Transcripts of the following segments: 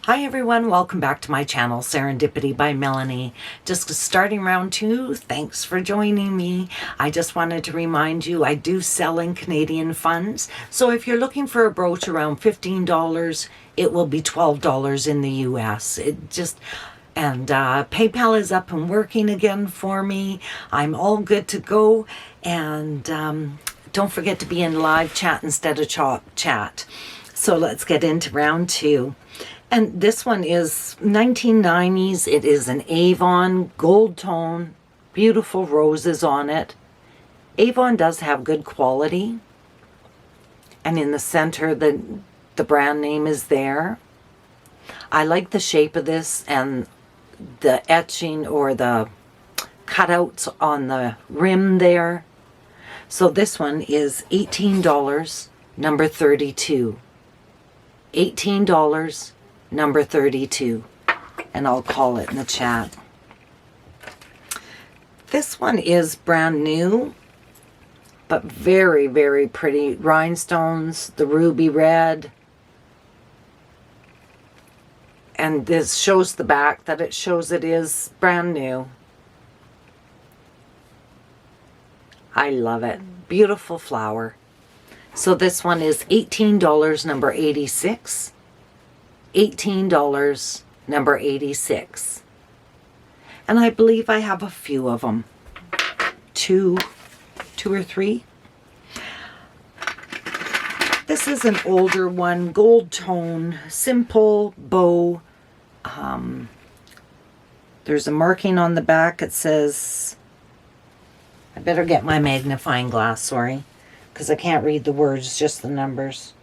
Hi everyone, welcome back to my channel, Serendipity by Melanie. Just starting round 2, thanks for joining me. I just wanted to remind you I do sell in Canadian funds. So if you're looking for a brooch around $15, it will be $12 in the US. And PayPal is up and working again for me. I'm all good to go. And don't forget to be in live chat instead of chat. So let's get into round 2. And this one is 1990s. It is an Avon gold tone, beautiful roses on it. Avon does have good quality. And in the center, the brand name is there. I like the shape of this and the etching or the cutouts on the rim there. So this one is $18, number 32. $18. Number 32, and I'll call it in the chat. This one is brand new, but very, very pretty. Rhinestones, the ruby red, and this shows the back that it shows it is brand new. I love it. Beautiful flower. So this one is $18, number 86. $18, number 86. And I believe I have a few of them. Two or three. This is an older one, gold tone, simple bow. There's a marking on the back. It says, I better get my magnifying glass, sorry, because I can't read the words, just the numbers.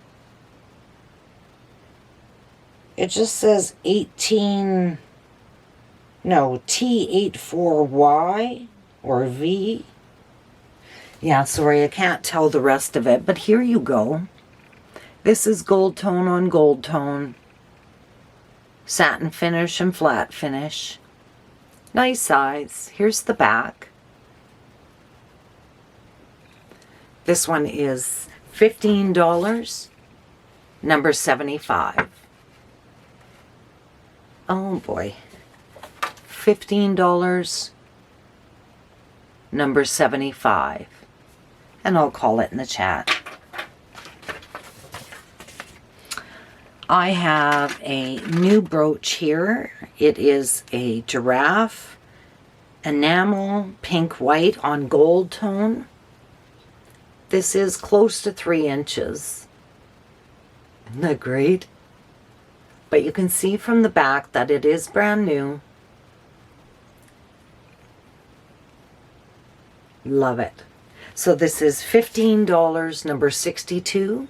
It just says T84Y or V. Yeah, sorry, I can't tell the rest of it, but here you go. This is gold tone on gold tone. Satin finish and flat finish. Nice size. Here's the back. This one is $15, number 75. Oh boy, $15, number 75, and I'll call it in the chat. I have a new brooch here. It is a giraffe, enamel, pink white on gold tone. This is close to 3 inches. Isn't that great? But you can see from the back that it is brand new. Love it. So this is $15, number 62.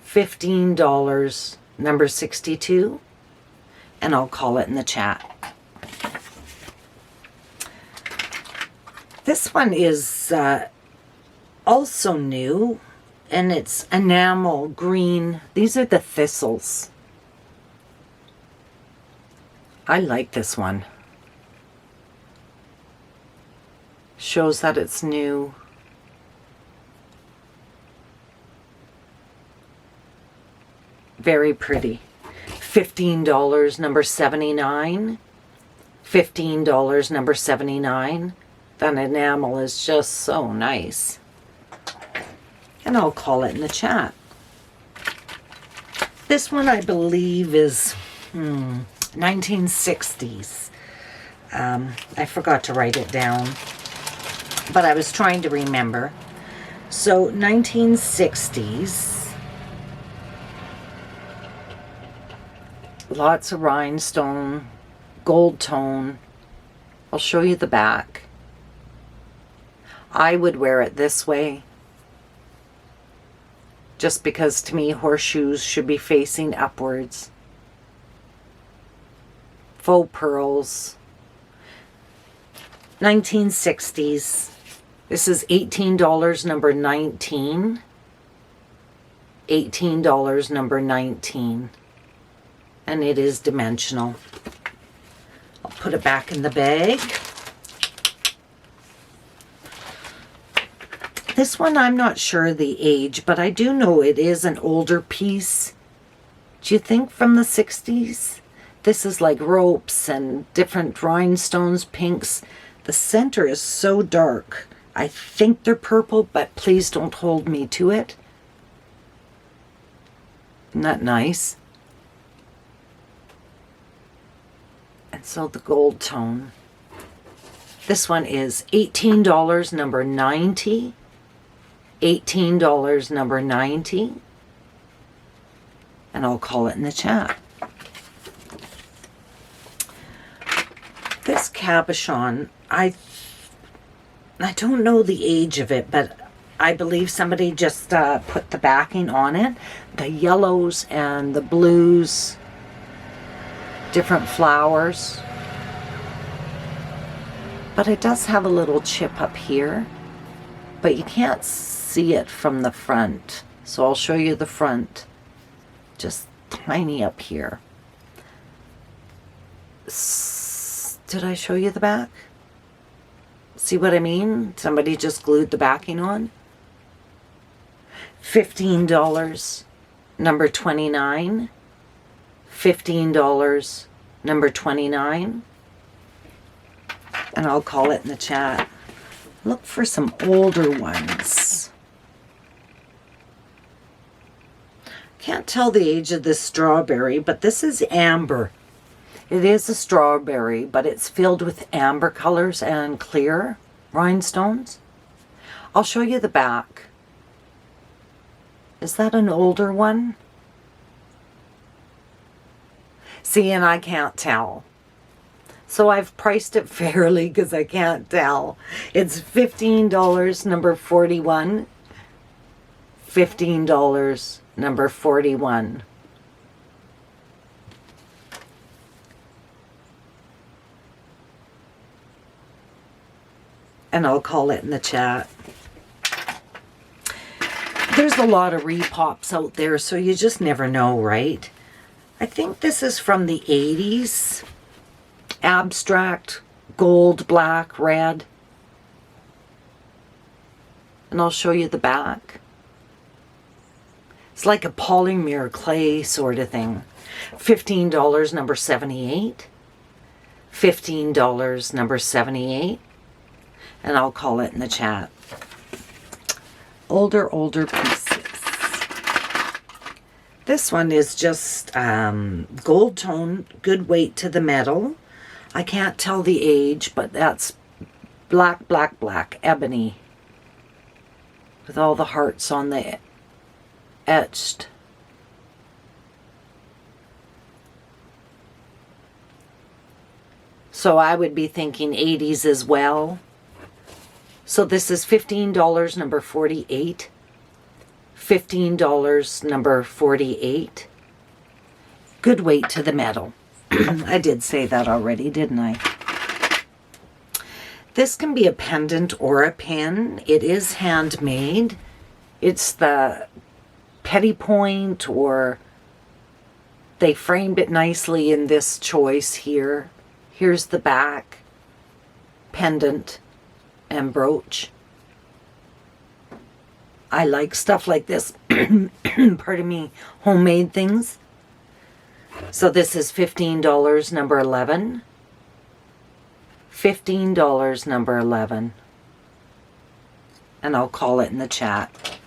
$15, number 62. And I'll call it in the chat. This one is also new. And it's enamel green. These are the thistles. I like this one. Shows that it's new. Very pretty. $15, number 79. $15, number 79. That enamel is just so nice. And I'll call it in the chat. This one I believe is 1960s. I forgot to write it down, but I was trying to remember. So 1960s. Lots of rhinestone, gold tone. I'll show you the back. I would wear it this way. Just because to me horseshoes should be facing upwards. Faux pearls. 1960s. This is $18, number 19. $18, number 19. And it is dimensional. I'll put it back in the bag. This one I'm not sure the age, but I do know it is an older piece. Do you think from the 60s? This is like ropes and different rhinestones, pinks. The center is so dark. I think they're purple, but please don't hold me to it. Isn't that nice? And so the gold tone. This one is $18, number 90. $18, number 90. And I'll call it in the chat. This cabochon, I don't know the age of it, but I believe somebody just put the backing on it. The yellows and the blues, different flowers. But it does have a little chip up here, but you can't see it from the front. So I'll show you the front, just tiny up here. Did I show you the back? See what I mean? Somebody just glued the backing on. $15, number 29. $15, number 29. And I'll call it in the chat. Look for some older ones. Can't tell the age of this strawberry, but this is amber. It is a strawberry, but it's filled with amber colors and clear rhinestones. I'll show you the back. Is that an older one? See, and I can't tell. So I've priced it fairly because I can't tell. It's $15, number 41. $15, number 41. And I'll call it in the chat. There's a lot of repops out there, so you just never know, right? I think this is from the 80s. Abstract, gold, black, red. And I'll show you the back. It's like a polymer clay sort of thing. $15, number 78. $15, number 78. And I'll call it in the chat. Older pieces. This one is just gold tone, good weight to the metal. I can't tell the age, but that's black, black, black, ebony. With all the hearts on the etched. So I would be thinking 80s as well. So this is $15, number 48. $15, number 48. Good weight to the metal. I did say that already, didn't I? This can be a pendant or a pin. It is handmade. It's the petty point, or they framed it nicely in this choice here. Here's the back, pendant and brooch. I like stuff like this. Pardon me, homemade things. So this is $15, number 11. $15, number 11. And I'll call it in the chat.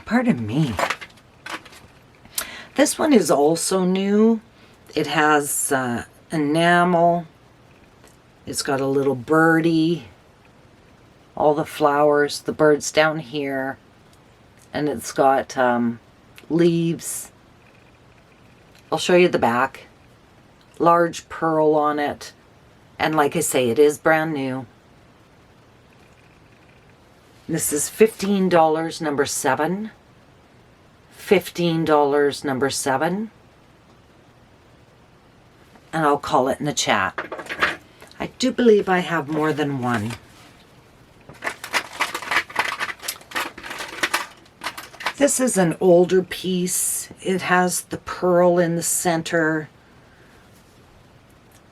Pardon me. This one is also new. It has enamel. It's got a little birdie. All the flowers, the birds down here. And it's got leaves. I'll show you the back. Large pearl on it. And like I say, it is brand new. This is $15, number 7. $15, number 7. And I'll call it in the chat. I do believe I have more than one. This is an older piece. It has the pearl in the center.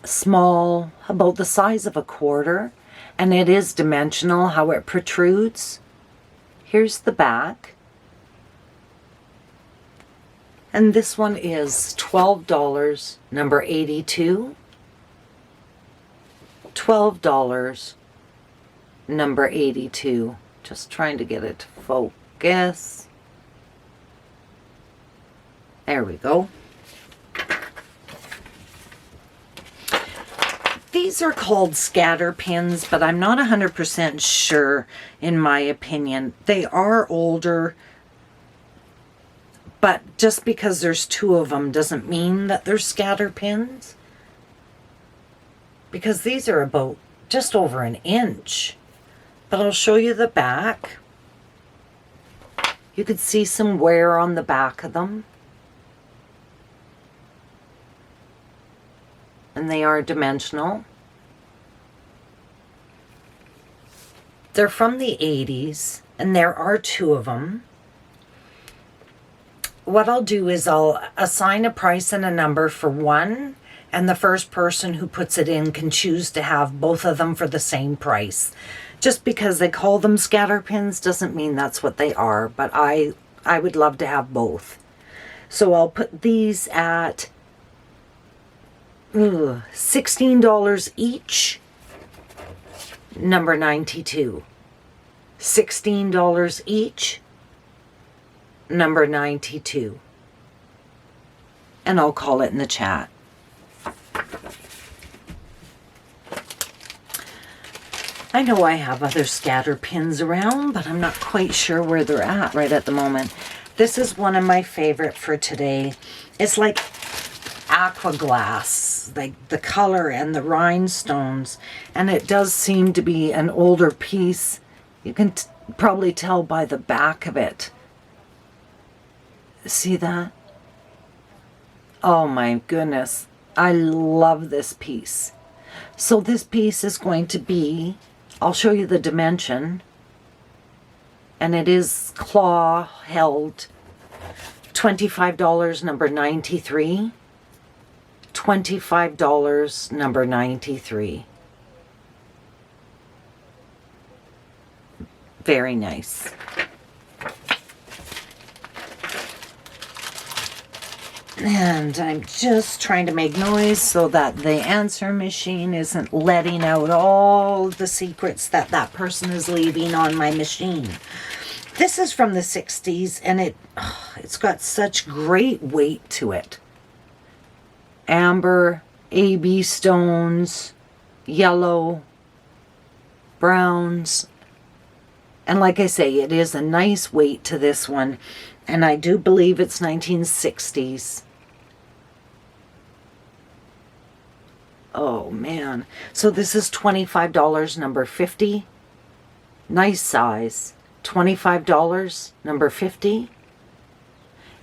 Small, about the size of a quarter. And it is dimensional, how it protrudes. Here's the back. And this one is $12, number 82. $12, number 82. Just trying to get it to focus. There we go. These are called scatter pins, but I'm not 100% sure in my opinion. They are older, but just because there's two of them doesn't mean that they're scatter pins. Because these are about just over an inch. But I'll show you the back. You could see some wear on the back of them. And they are dimensional. They're from the 80s, and there are two of them. What I'll do is I'll assign a price and a number for one, and the first person who puts it in can choose to have both of them for the same price. Just because they call them scatter pins doesn't mean that's what they are, but I would love to have both. So I'll put these at $16 each, number 92. $16 each, number 92. And I'll call it in the chat. I know I have other scatter pins around, but I'm not quite sure where they're at right at the moment. This is one of my favorite for today. It's like aqua glass, like the color and the rhinestones, and it does seem to be an older piece. You can probably tell by the back of it. See that? Oh my goodness, I love this piece. So this piece is going to be, I'll show you the dimension, and it is claw held. $25, number 93. $25, number 93. Very nice. And I'm just trying to make noise so that the answer machine isn't letting out all the secrets that that person is leaving on my machine. This is from the 60s, and it's got such great weight to it. Amber, AB stones, yellow, browns. And like I say, it is a nice weight to this one. And I do believe it's 1960s. Oh man. So this is $25, number 50. Nice size. $25, number 50.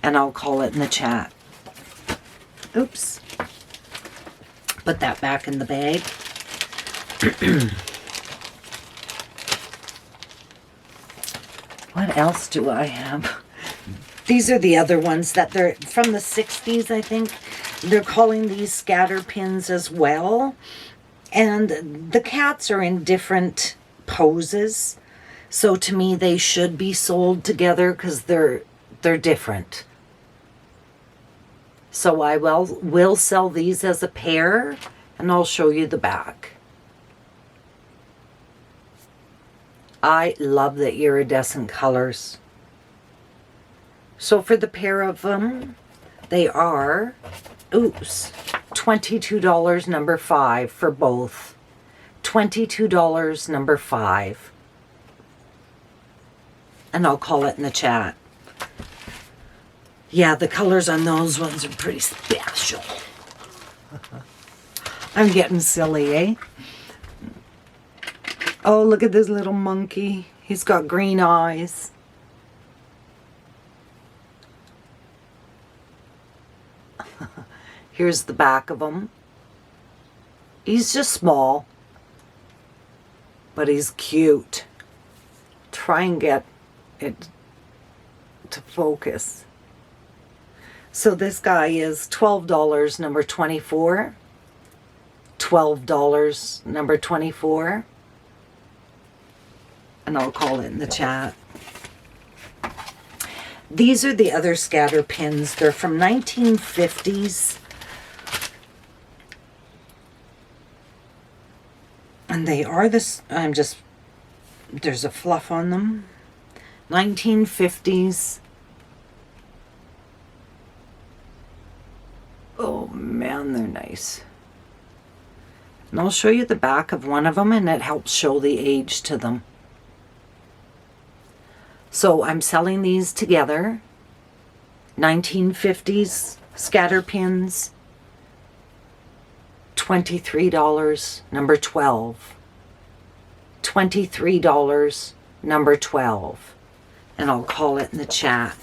And I'll call it in the chat. Oops. Put that back in the bag. What else do I have? These are the other ones that they're from the 60s, I think. They're calling these scatter pins as well. And the cats are in different poses. So to me, they should be sold together because they're different. So I will sell these as a pair, and I'll show you the back. I love the iridescent colors. So for the pair of them, they are, $22, number 5 for both. $22, number 5. And I'll call it in the chat. Yeah, the colors on those ones are pretty special. I'm getting silly, eh? Oh, look at this little monkey. He's got green eyes. Here's the back of him. He's just small, but he's cute. Try and get it to focus. So this guy is $12, number 24. $12, number 24. And I'll call it in the chat. These are the other scatter pins. They're from 1950s. And they are this, there's a fluff on them. 1950s. Oh man, they're nice. And I'll show you the back of one of them, and it helps show the age to them. So I'm selling these together. 1950s scatter pins. $23, number 12. $23, number 12. And I'll call it in the chat.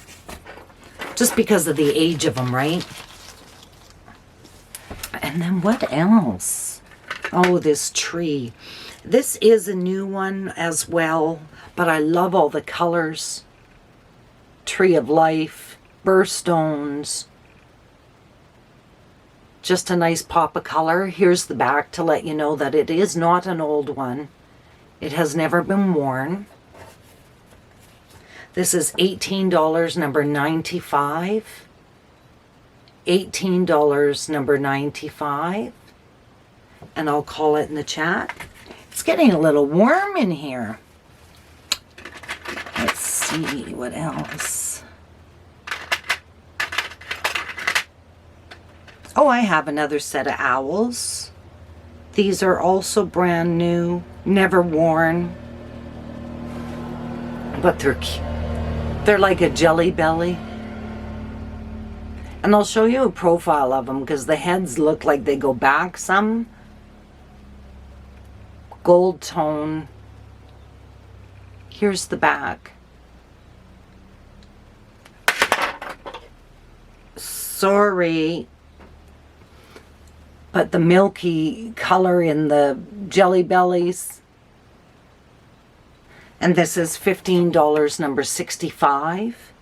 Just because of the age of them, right? And then what else? Oh, this tree. This is a new one as well, but I love all the colors. Tree of Life, birthstones. Just a nice pop of color. Here's the back to let you know that it is not an old one. It has never been worn. This is $18, number 95. $18, number 95. And I'll call it in the chat. It's getting a little warm in here. Let's see what else. Oh, I have another set of owls. These are also brand new, never worn. But they're cute. They're like a jelly belly. And I'll show you a profile of them because the heads look like they go back some. Gold tone. Here's the back. Sorry, but the milky color in the jelly bellies. And this is $15, number 65.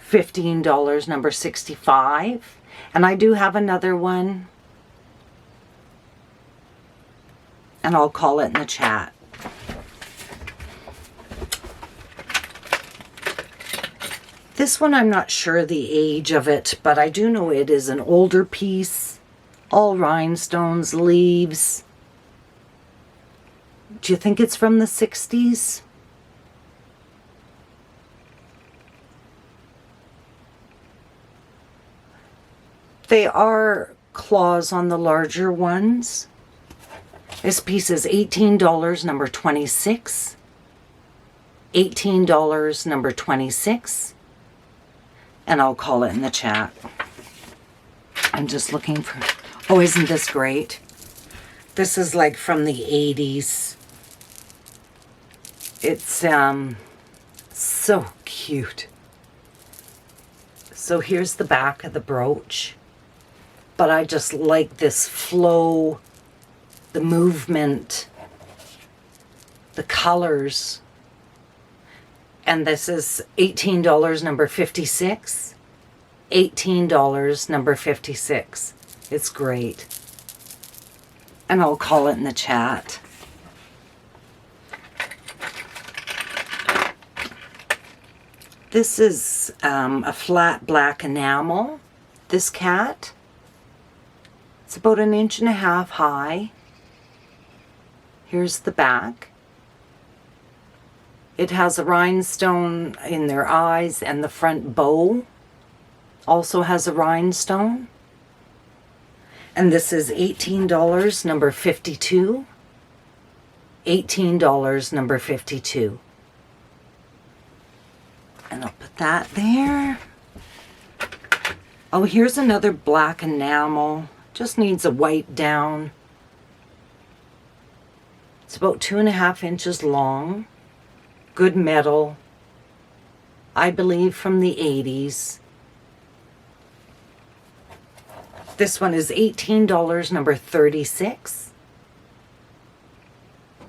$15, number 65. And I do have another one. And I'll call it in the chat. This one, I'm not sure the age of it, but I do know it is an older piece. All rhinestones, leaves. Do you think it's from the 60s? They are claws on the larger ones. This piece is $18, number 26. $18, number 26. And I'll call it in the chat. I'm just looking for... Oh, isn't this great? This is like from the 80s. It's so cute. So here's the back of the brooch. But I just like this flow, the movement, the colors. And this is $18, number 56. $18, number 56. It's great. And I'll call it in the chat. This is a flat black enamel. This cat. It's about 1.5 inches high. Here's the back. It has a rhinestone in their eyes, and the front bow also has a rhinestone. And this is $18, number 52. $18, number 52. And I'll put that there. Oh, here's another black enamel. Just needs a white down. It's about 2.5 inches long. Good metal. I believe from the 80s. This one is $18, number 36.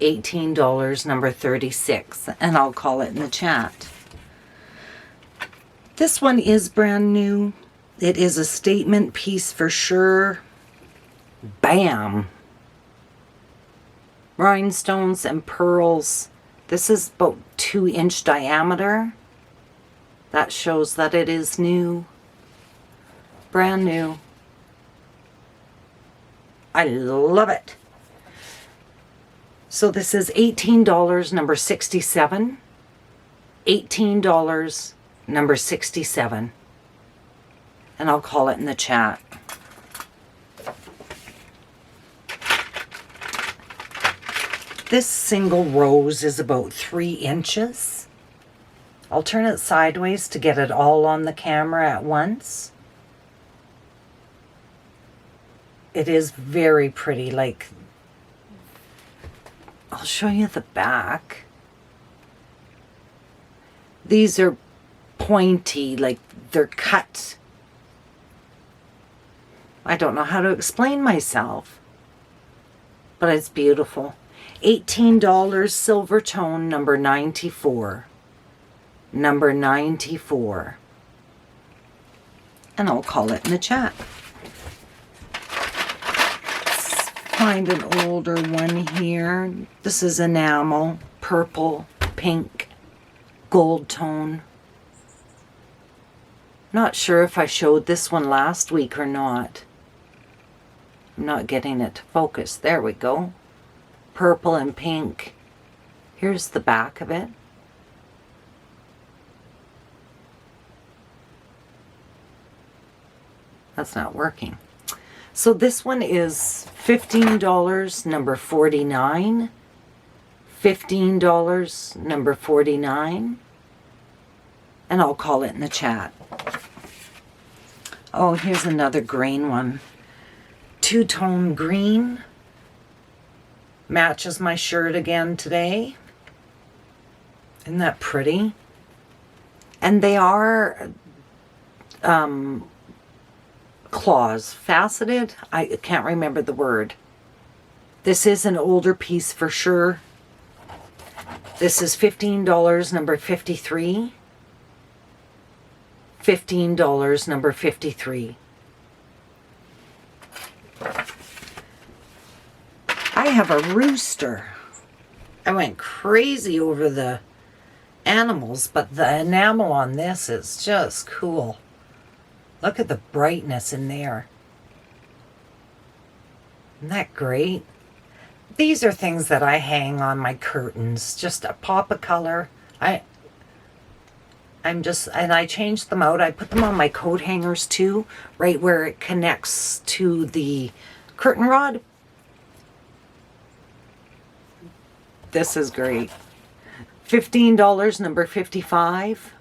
$18, number 36. And I'll call it in the chat. This one is brand new. It is a statement piece for sure. Bam! Rhinestones and pearls. This is about 2-inch diameter. That shows that it is new. Brand new. I love it. So this is $18, number 67. $18, number 67. And I'll call it in the chat. This single rose is about 3 inches. I'll turn it sideways to get it all on the camera at once. It is very pretty. Like, I'll show you the back. These are pointy, like they're cut. I don't know how to explain myself, but it's beautiful. $18, silver tone, number 94. Number 94. And I'll call it in the chat. Let's find an older one here. This is enamel, purple, pink, gold tone. Not sure if I showed this one last week or not. I'm not getting it to focus. There we go. Purple and pink. Here's the back of it. That's not working. So this one is $15, number 49. $15, number 49. And I'll call it in the chat. Oh, here's another green one. Two-tone green. Matches my shirt again today. Isn't that pretty? And they are claws, faceted. I can't remember the word. This is an older piece for sure. This is $15, number 53. $15, number 53. I have a rooster. I went crazy over the animals, but the enamel on this is just cool. Look at the brightness in there. Isn't that great? These are things that I hang on my curtains. Just a pop of color. I changed them out. I put them on my coat hangers too, right where it connects to the curtain rod. This is great. $15, number 55.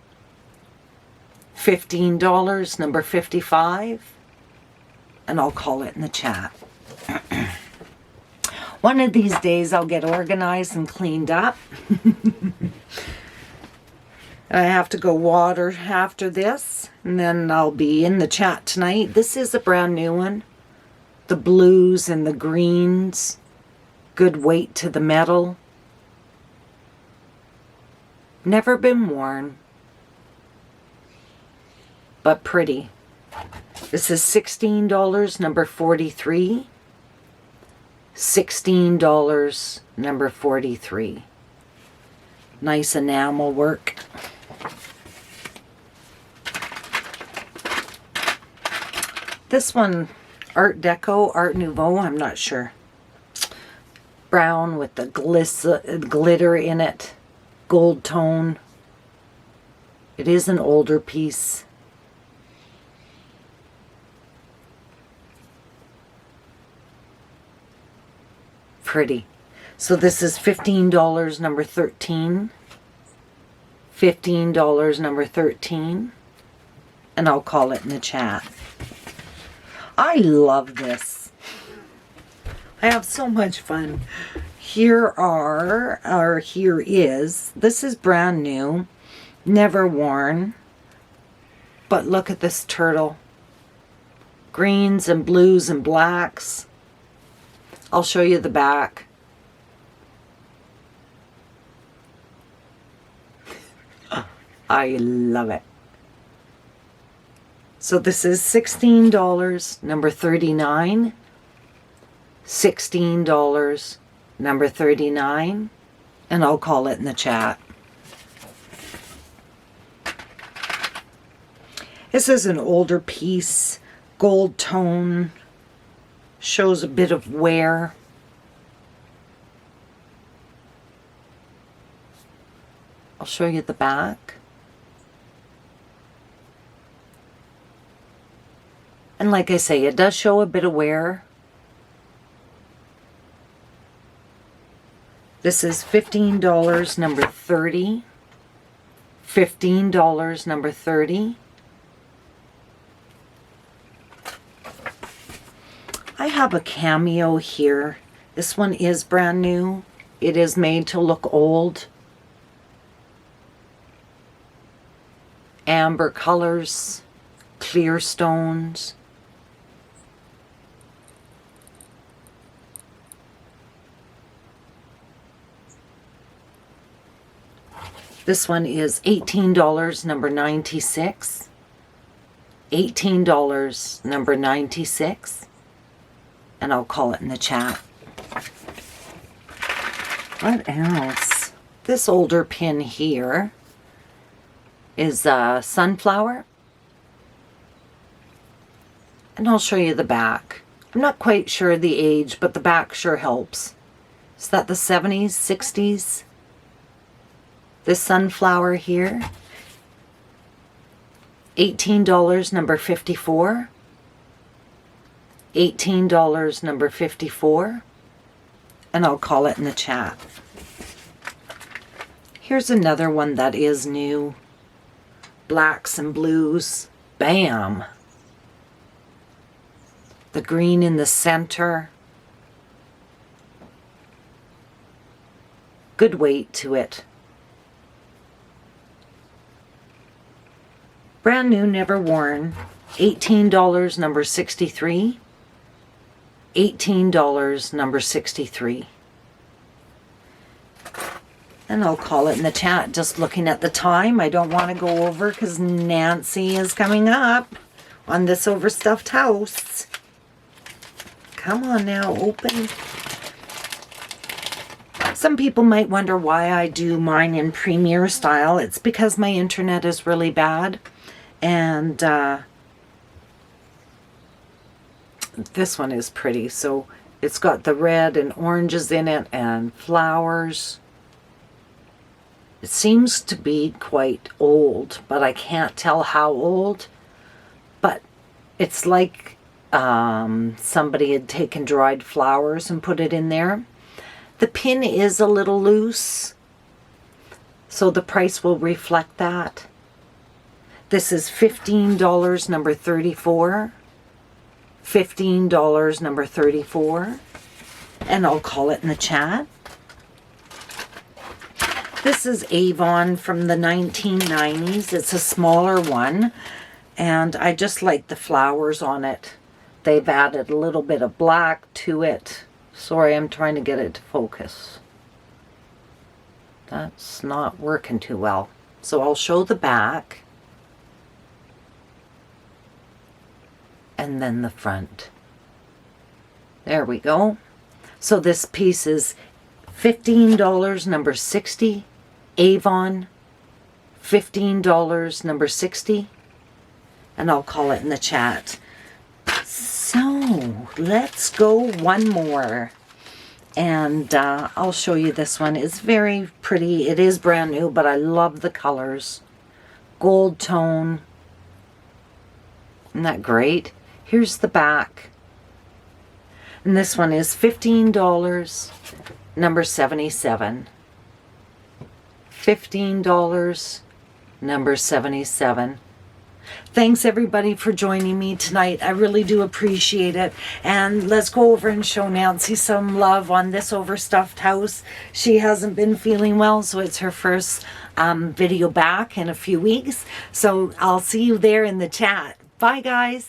$15, number 55. And I'll call it in the chat. One of these days I'll get organized and cleaned up. I have to go water after this, and then I'll be in the chat tonight. This is a brand new one. The blues and the greens. Good weight to the metal. Never been worn, but pretty. This is $16, number 43. $16, number 43. Nice enamel work. This one, Art Deco, Art Nouveau, I'm not sure. Brown with the glitter in it. Gold tone. It is an older piece. Pretty. So this is $15, number 13. $15, number 13. And I'll call it in the chat. I love this. I have so much fun. Here is, this is brand new, never worn, but look at this turtle. Greens and blues and blacks. I'll show you the back. I love it. So this is $16, number 39. $16, number 39. And I'll call it in the chat. This is an older piece, gold tone, shows a bit of wear. I'll show you the back. And like I say, it does show a bit of wear. This is $15, number 30. $15, number 30. I have a cameo here. This one is brand new. It is made to look old. Amber colors, clear stones. This one is $18, number 96. $18, number 96. And I'll call it in the chat. What else? This older pin here is a sunflower. And I'll show you the back. I'm not quite sure the age, but the back sure helps. Is that the 70s, 60s? This sunflower here, $18, number 54. $18, number 54. And I'll call it in the chat. Here's another one that is new. Blacks and blues. Bam! The green in the center. Good weight to it. Brand new, never worn. $18, number 63. $18, number 63. And I'll call it in the chat. Just looking at the time, I don't want to go over because Nancy is coming up on this overstuffed house. Come on now, open. Some people might wonder why I do mine in Premiere style. It's because my internet is really bad. And this one is pretty. So it's got the red and oranges in it and flowers. It seems to be quite old, but I can't tell how old. But it's like somebody had taken dried flowers and put it in there. The pin is a little loose, so the price will reflect that. This is $15, number 34. $15, number 34. And I'll call it in the chat. This is Avon from the 1990s. It's a smaller one. And I just like the flowers on it. They've added a little bit of black to it. Sorry, I'm trying to get it to focus. That's not working too well. So I'll show the back. And then the front. There we go. So this piece is $15, number 60. Avon. $15, number 60. And I'll call it in the chat. So let's go one more. And I'll show you this one. It's very pretty. It is brand new, but I love the colors. Gold tone. Isn't that great? Here's the back. And this one is $15, number 77. $15, number 77. Thanks everybody for joining me tonight. I really do appreciate it. And let's go over and show Nancy some love on this overstuffed house. She hasn't been feeling well, so it's her first video back in a few weeks. So I'll see you there in the chat. Bye guys.